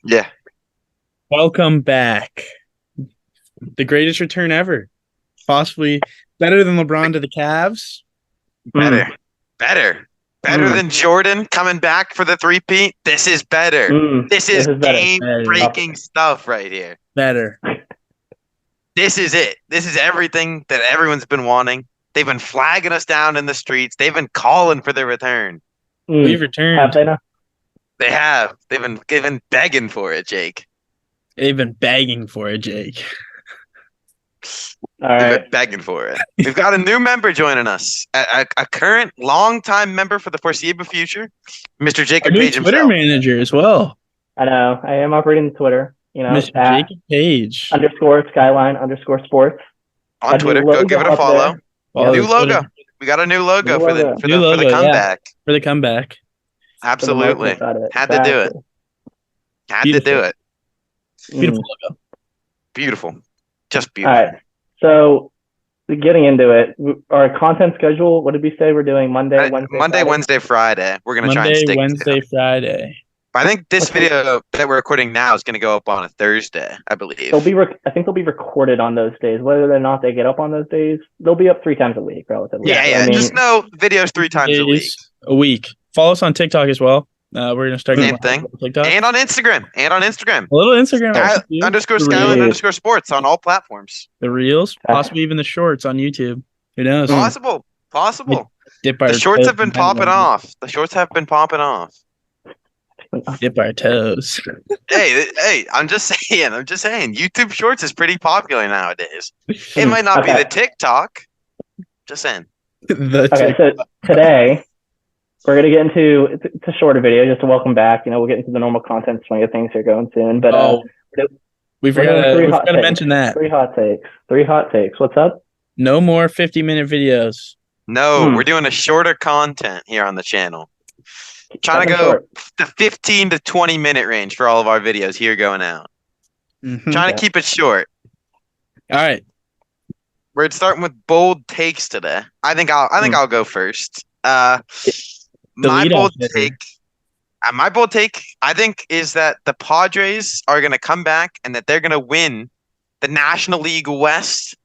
Yeah. Welcome back. The greatest return ever. Possibly better than LeBron to the Cavs. Better. Mm, Better. Better mm, than Jordan coming back for the three-peat. This is better. This this is is better. Better. game-breaking stuff right here. Better. This is it. This is everything that everyone's been wanting. They've been flagging us down in the streets. They've been calling for their return. We've Mm. Have returned. they now? They have. They've been begging for it, Jake. They've been begging for it, Jake. All They've right. been begging for it. We've got a new member joining us. A current long-time member for the foreseeable future, Mr. Our Jacob new Page Twitter himself. manager as well. I know. I am operating the Twitter. Mr. At Jacob Page. _skyline_sports. On Twitter. Go give it a follow. Follow New the logo. Twitter. We got a new logo New for the logo. for New the for the logo, yeah. comeback. For the comeback. Absolutely. Had to do it. Had to do it. Beautiful logo. Beautiful. Just All beautiful. right. So, getting into it, our content schedule. What did we say we're doing? Monday, Wednesday, Wednesday, Friday. We're gonna try and Monday, stick to Wednesday, it. Friday. But I think this Okay. video that we're recording now is gonna go up on a Thursday, I believe. I think they'll be recorded on those days. Whether or not they get up on those days, they'll be up 3 times a week, relatively. Yeah, So, yeah. I mean, Just know videos 3 times a week. Days a week. Follow us on TikTok as well. We're gonna start Same getting thing. on TikTok. And on Instagram. A little Instagram. Sky, action, too. underscore The Skyline reels. underscore sports on all platforms. The reels, possibly even the shorts on YouTube. Who knows? Possible. Possible. Dip our The shorts toes have been in that popping one. off. The shorts have been popping off. Dip our toes. Hey, I'm just saying. YouTube Shorts is pretty popular nowadays. It might not be Okay. the TikTok. Just saying. Okay, so today we're gonna get into it's a shorter video just to welcome back. We'll get into the normal content swing of things here going soon. But we we're doing forgot hot to takes. mention that. 3 hot takes. 3 hot takes. What's up? No more 50-minute videos. No, we're doing a shorter content here on the channel. Trying to Nothing go short. the 15 to 20-minute range for all of our videos here going out. Mhm. Trying Okay. to keep it short. All right. We're starting with bold takes today. I think I'll go first. My lead bold off hitter. take. My bold take, I think, is that the Padres are going to come back and that they're going to win the National League West.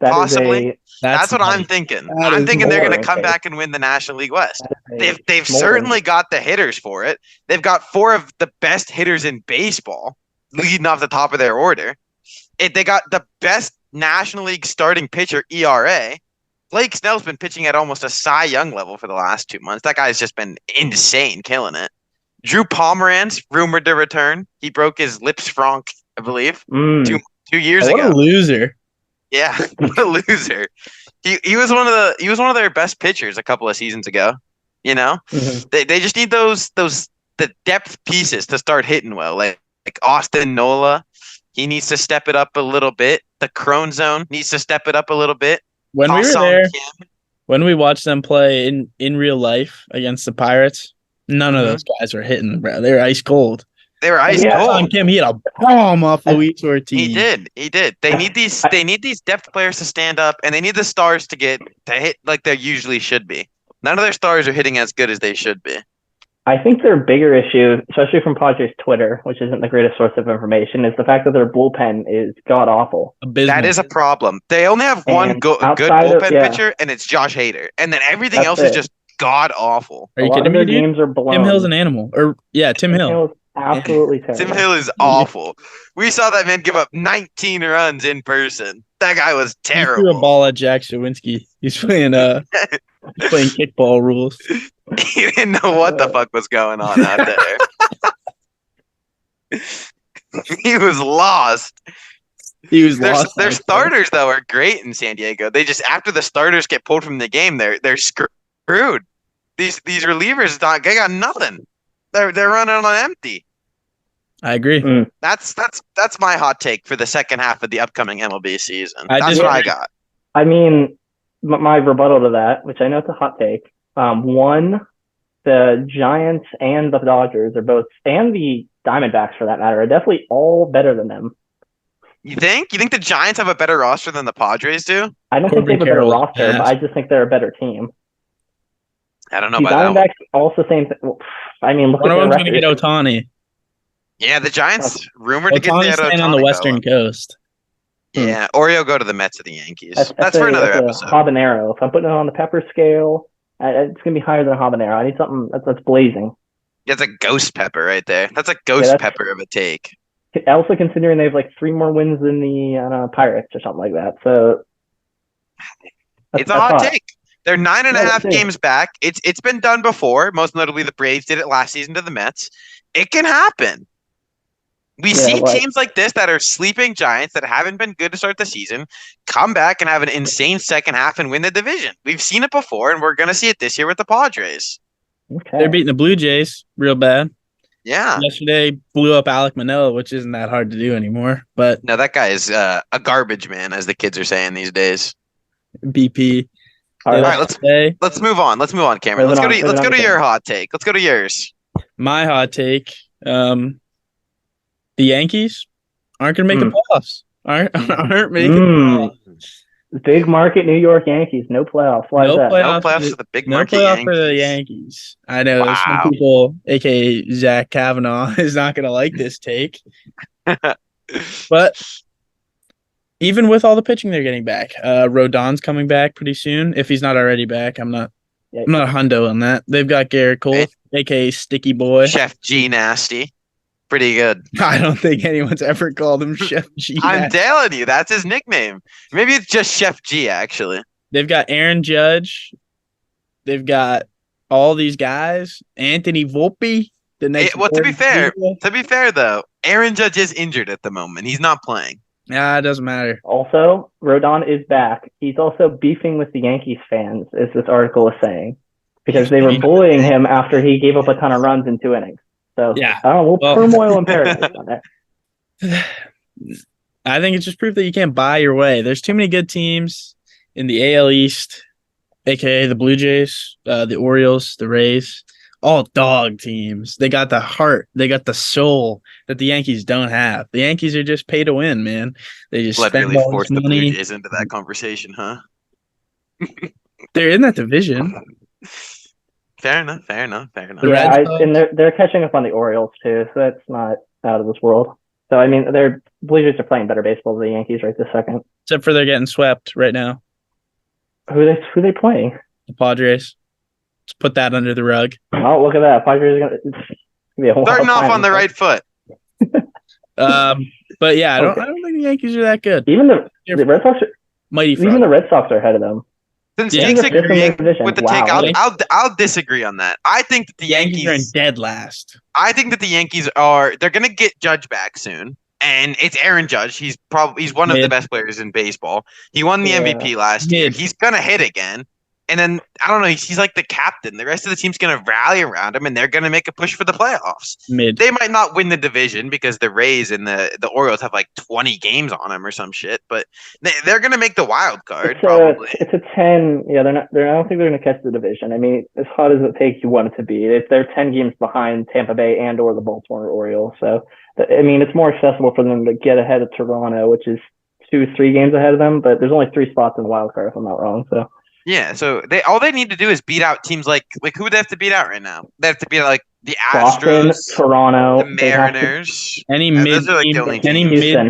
That is Possibly. That's what I'm nice. thinking. That I'm is thinking they're going to boring come take. back and win the National League West. They've Molding. certainly got the hitters for it. They've got 4 of the best hitters in baseball leading off the top of their order. They got the best National League starting pitcher ERA. Blake Snell's been pitching at almost a Cy Young level for the last 2 months. That guy's just been insane, killing it. Drew Pomeranz rumored to return. He broke his lips franc, I believe, 2 years What ago. a loser. Yeah, what a loser. He was one of their best pitchers a couple of seasons ago. Mhm. They just need the depth pieces to start hitting well. Like Austin Nola, he needs to step it up a little bit. The Crone Zone needs to step it up a little bit. When we were Ha-Sung there, Kim. when we watched them play in real life against the Pirates, none of Mhm. those guys were hitting, bro. They were ice cold. They were ice Yeah. cold. On Kim, he had a bomb off Luis Ortiz. He did. They need these depth players to stand up, and they need the stars to hit like they usually should be. None of their stars are hitting as good as they should be. I think their bigger issue, especially from Padres Twitter, which isn't the greatest source of information, is the fact that their bullpen is god awful. Abysmal. That is a problem. They only have one And good outside of- bullpen yeah. pitcher, and it's Josh Hader. And then everything That's else is it. just god awful. Are A you lot kidding of me, their dude? games are blown. Tim Hill's an animal. Tim Hill. is absolutely terrible. Tim Hill is awful. We saw that man give up 19 runs in person. That guy was He threw a terrible. ball at Jack Shawinski. He's playing kickball rules. He didn't know what the fuck was going on out there. He was lost. He was Their lost. starters though are great in San Diego. They just after the starters get pulled from the game, they're screwed. These relievers they got nothing. They're running on empty. I agree. That's my hot take for the second half of the upcoming MLB season. I That's just- what I got. I mean, my rebuttal to that, which I know it's a hot take, one, the Giants and the Dodgers are both, and the Diamondbacks for that matter, are definitely all better than them. You think? You think the Giants have a better roster than the Padres do? I don't think they have a better Carroll's roster, but ass. I just think they're a better team. I don't know The about that one. Diamondbacks also same thing. I mean, look One at of their them's going to get record. Otani. Yeah, the Giants rumored to get Otani's the staying on the Ohtani Western fellow. Coast. Yeah, Oreo go to the Mets or the Yankees. That's That's for another a episode. habanero. If I'm putting it on the pepper scale, it's gonna be higher than a habanero. I need something that's blazing. That's a ghost pepper right there. That's a ghost pepper of a take. Also considering they have like 3 more wins than the Pirates or something like that. So it's a hot hot. take. They're 9.5 games back. It's been done before. Most notably, the Braves did it last season to the Mets. It can happen. We see teams like this that are sleeping giants that haven't been good to start the season come back and have an insane second half and win the division. We've seen it before, and we're going to see it this year with the Padres. Okay. They're beating the Blue Jays real bad. Yeah. Yesterday blew up Alek Manoah, which isn't that hard to do anymore. But no, that guy is a garbage man, as the kids are saying these days. BP. All right, let's move on. Let's move on, Cameron. Let's go to your hot take. Let's go to yours. My hot take. The Yankees aren't going to make the playoffs. Aren't making the playoffs. Big market New York Yankees, no playoffs. Why is that? No playoffs for the big market Yankees. For the Yankees. I know some people, aka Zach Kavanaugh, is not going to like this take. But even with all the pitching they're getting back, Rodon's coming back pretty soon. If he's not already back, I'm not a hundo on that. They've got Garrett Cole, aka Sticky Boy, Chef G Nasty. Pretty good. I don't think anyone's ever called him Chef G. I'm telling you, that's his nickname. Maybe it's just Chef G, actually. They've got Aaron Judge. They've got all these guys. Anthony Volpe. To be fair though, Aaron Judge is injured at the moment. He's not playing. Nah, it doesn't matter. Also, Rodon is back. He's also beefing with the Yankees fans, as this article is saying, because they were bullying him after he gave up a ton of runs in 2 innings. So, yeah, I don't know, turmoil in paradise on that. I think it's just proof that you can't buy your way. There's too many good teams in the AL East, aka the Blue Jays, the Orioles, the Rays, all dog teams. They got the heart, they got the soul that the Yankees don't have. The Yankees are just pay to win, man. They just spend all this money. The Blue Jays into that conversation, huh? They're in that division. Fair enough. Yeah, and they're catching up on the Orioles too, so that's not out of this world. So I mean, their Blue Jays are playing better baseball than the Yankees right this second. Except for they're getting swept right now. Who are they playing? The Padres. Let's put that under the rug. Oh, look at that! Padres are gonna be a whole starting off on the right foot. But yeah, I don't think the Yankees are that good. Even the Red Sox are mighty. Even the Red Sox are ahead of them. Since Jake's agreeing with the take, I'll disagree on that. I think that the Yankees are in dead last. I think that the Yankees they're going to get Judge back soon, and it's Aaron Judge. He's one of the best players in baseball. He won the MVP last year. He's going to hit again. And then, I don't know, he's like the captain. The rest of the team's going to rally around him, and they're going to make a push for the playoffs. They might not win the division because the Rays and the Orioles have like 20 games on them or some shit, but they're going to make the wild card, probably. It's a 10. Yeah, I don't think they're going to catch the division. I mean, as hot as it takes, you want it to be. They're 10 games behind Tampa Bay and or the Baltimore Orioles. So, I mean, it's more accessible for them to get ahead of Toronto, which is 2-3 games ahead of them, but there's only 3 spots in the wild card, if I'm not wrong. So. Yeah, so all they need to do is beat out teams like who would they have to beat out right now? They have to beat out like the Astros, Boston, Toronto, the Mariners. Any mid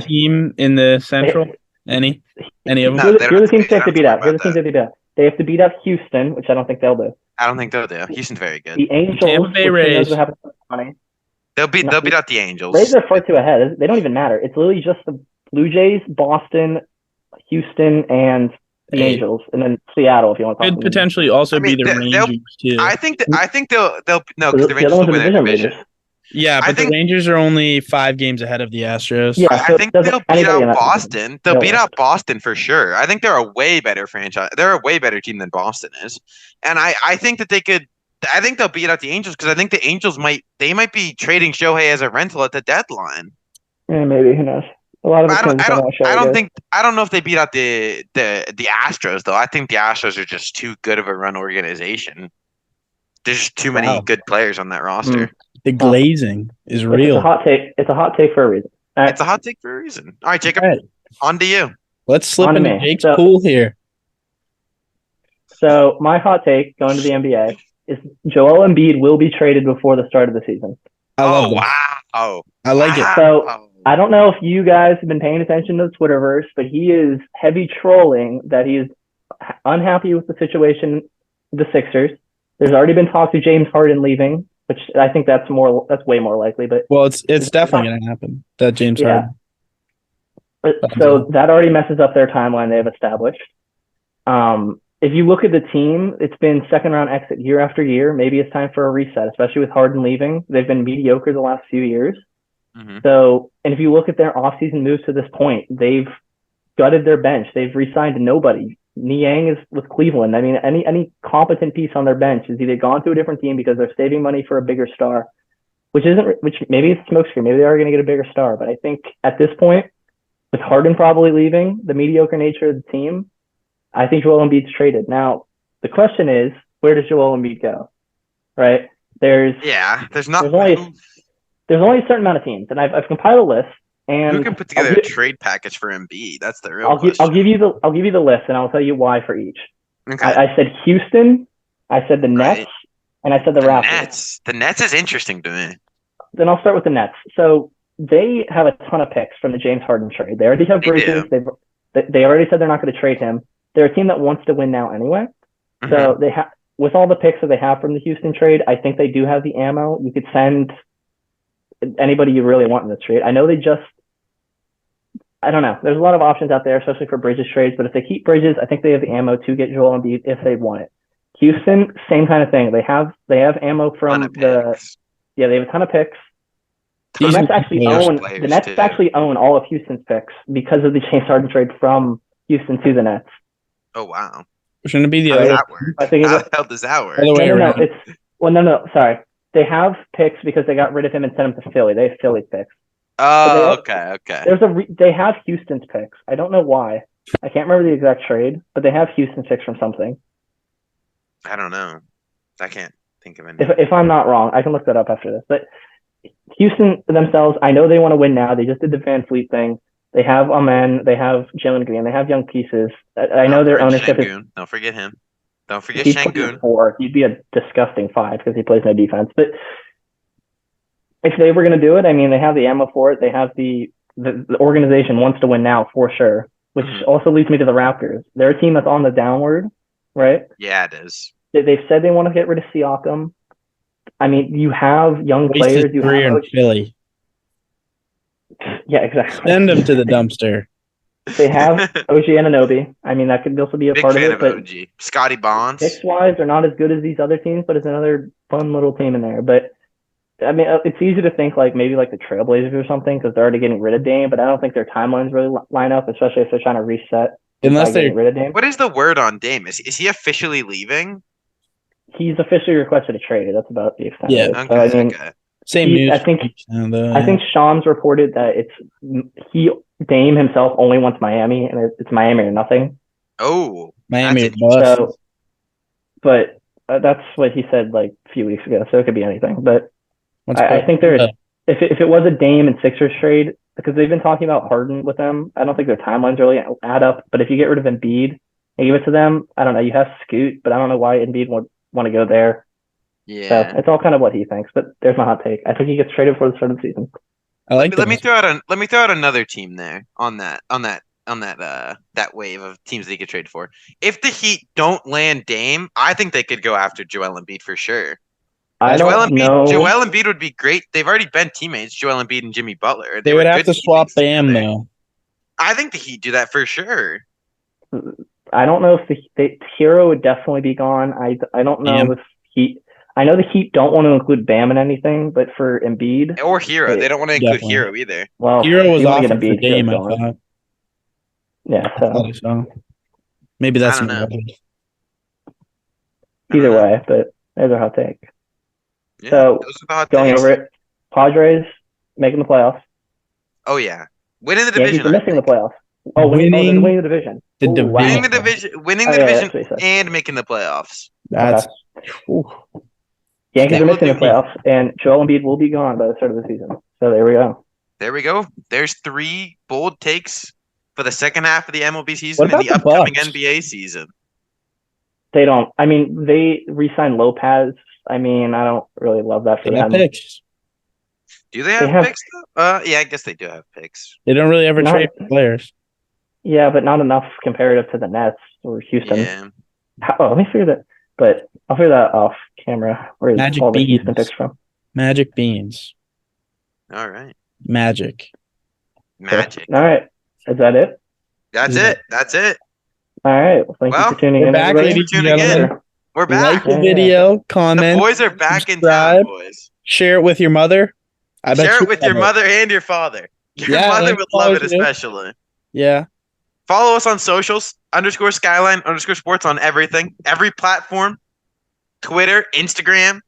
team in the Central? Any of them? Here are the teams they have to beat out. They have to beat out Houston, which I don't think they'll do. I don't think they'll do. Houston's very good. The Angels, Tampa Bay Rays. They'll beat out the Angels. Rays are far too ahead. They don't even matter. It's literally just the Blue Jays, Boston, Houston, and the Angels, and then Seattle. If you want to talk. Could potentially also be the Rangers too. I think they'll no, because the Rangers will win their division. Yeah, but the Rangers are only 5 games ahead of the Astros. Yeah, I think they'll beat out Boston. They'll beat out Boston for sure. I think they're a way better franchise. They're a way better team than Boston is, and I think that they could. I think they'll beat out the Angels because I think the Angels might be trading Shohei as a rental at the deadline. Yeah, maybe, who knows. A lot of I don't know if they beat out the Astros though. I think the Astros are just too good of a run organization. There's just too many good players on that roster. The glazing is real. It's a hot take for a reason. It's a hot take for a reason. All right, Jacob, on to you. Let's slip into Jake's pool here. So my hot take going to the NBA is Joel Embiid will be traded before the start of the season. Oh wow! Oh, I like it. So I don't know if you guys have been paying attention to the Twitterverse, but he is heavy trolling that he is unhappy with the situation, the Sixers. There's already been talk of James Harden leaving, which I think that's way more likely. But Well, it's definitely going to happen. That James Harden. So that already messes up their timeline they've established. If you look at the team, it's been second round exit year after year. Maybe it's time for a reset, especially with Harden leaving. They've been mediocre the last few years. Mm-hmm. So, and if you look at their offseason moves to this point, they've gutted their bench. They've re-signed nobody. Niang is with Cleveland. I mean, any competent piece on their bench has either gone to a different team because they're saving money for a bigger star, which maybe it's smokescreen. Maybe they are going to get a bigger star. But I think at this point, with Harden probably leaving, the mediocre nature of the team, I think Joel Embiid's traded. Now, the question is, where does Joel Embiid go? Right? There's only a certain amount of teams, and I've compiled a list. And who can put together a trade package for Embiid? That's the real question. I'll give you the list, and I'll tell you why for each. Okay. I said Houston, I said the Nets, and I said the Raptors. The Nets is interesting to me. Then I'll start with the Nets. So they have a ton of picks from the James Harden trade. They already have Bridges. They already said they're not going to trade him. They're a team that wants to win now anyway. Mm-hmm. So they have, with all the picks that they have from the Houston trade, I think they do have the ammo. You could send anybody you really want in this trade. I know I don't know. There's a lot of options out there, especially for Bridges trades. But if they keep Bridges, I think they have the ammo to get Joel Embiid if they want it. Houston, same kind of thing. They have ammo from they have a ton of picks. The Nets actually own all of Houston's picks because of the James Harden trade from Houston to the Nets. Oh wow! Shouldn't it be the other way? How the hell does that work? No. Sorry, they have picks because they got rid of him and sent him to Philly. They have Philly picks. Oh, okay. They have Houston's picks. I don't know why. I can't remember the exact trade, but they have Houston's picks from something. I don't know. I can't think of any. If I'm not wrong, I can look that up after this. But Houston themselves, I know they want to win now. They just did the Van Fleet thing. They have Amen. They have Jalen Green. They have young pieces. I know their ownership is. Don't forget him. Don't forget Şengün. 4. He'd be a disgusting 5 because he plays no defense. But if they were going to do it, I mean, they have the ammo for it. They have the organization wants to win now for sure, which also leads me to the Raptors. They're a team that's on the downward, right? Yeah, it is. They've said they want to get rid of Siakam. I mean, you have young players. You have in Philly. Yeah, exactly. Send them to the dumpster. They have OG Anunoby. I mean, that could also be a Big part of fan it. Of OG. Scotty Barnes. Picks-wise, they're not as good as these other teams, but it's another fun little team in there. But I mean, it's easy to think maybe the Trailblazers or something because they're already getting rid of Dame, but I don't think their timelines really line up, especially if they're trying to reset. Unless they're getting rid of Dame. What is the word on Dame? Is he officially leaving? He's officially requested a trade. That's about the extent. Yeah. Of it. Okay. Same news. I think Shams reported that Dame himself only wants Miami, and it's Miami or nothing. Oh, Miami. But that's what he said a few weeks ago. So it could be anything. But I think if it was a Dame and Sixers trade, because they've been talking about Harden with them, I don't think their timelines really add up. But if you get rid of Embiid and give it to them, I don't know. You have Scoot, but I don't know why Embiid would want to go there. Yeah, so it's all kind of what he thinks. But there's my hot take. I think he gets traded before the start of the season. Let me throw out another team there on that wave of teams they could trade for. If the Heat don't land Dame, I think they could go after Joel Embiid for sure. Joel Embiid would be great. They've already been teammates, Joel Embiid and Jimmy Butler. They would have to swap Bam though. I think the Heat do that for sure. I don't know if the Hero would definitely be gone. I don't know if Heat. I know the Heat don't want to include Bam in anything, but for Embiid or Hero, they don't want to include Hero either. Well, Hero was offered for Dame, I thought. Yeah, so maybe that's either way, but there's a hot take. Yeah, so going over it, Padres making the playoffs. Oh yeah, winning the division. Yankees are missing the playoffs. Oh, winning the division. Winning the division, and making the playoffs. That's. Yankees are missing the playoffs, and Joel Embiid will be gone by the start of the season. So there we go. There we go. There's 3 bold takes for the second half of the MLB season and the upcoming NBA season. They don't. I mean, they re-signed Lopez. I mean, I don't really love that for them. Do they have have- picks? Yeah, I guess they do have picks. They don't really ever Not- trade players. Yeah, but not enough comparative to the Nets or Houston. Yeah. Let me figure that. But I'll figure that off camera. Where is Magic all the Houston Beans. picks from? Magic beans. All right. Magic. Magic. All right. Is that it? That's Yeah. it. That's it. All right. Well, thank Well, you for tuning we're in, back, everybody. ladies and Tuning in. gentlemen. We're Like back. the Yeah. video, The comment, boys are back in subscribe. town, boys. share it with your mother. I bet Share you it with your love it. mother and your father. Your Yeah, mother and would love it follow you. especially. Yeah. Follow us on socials, _Skyline _sports on everything. Every platform. Twitter, Instagram,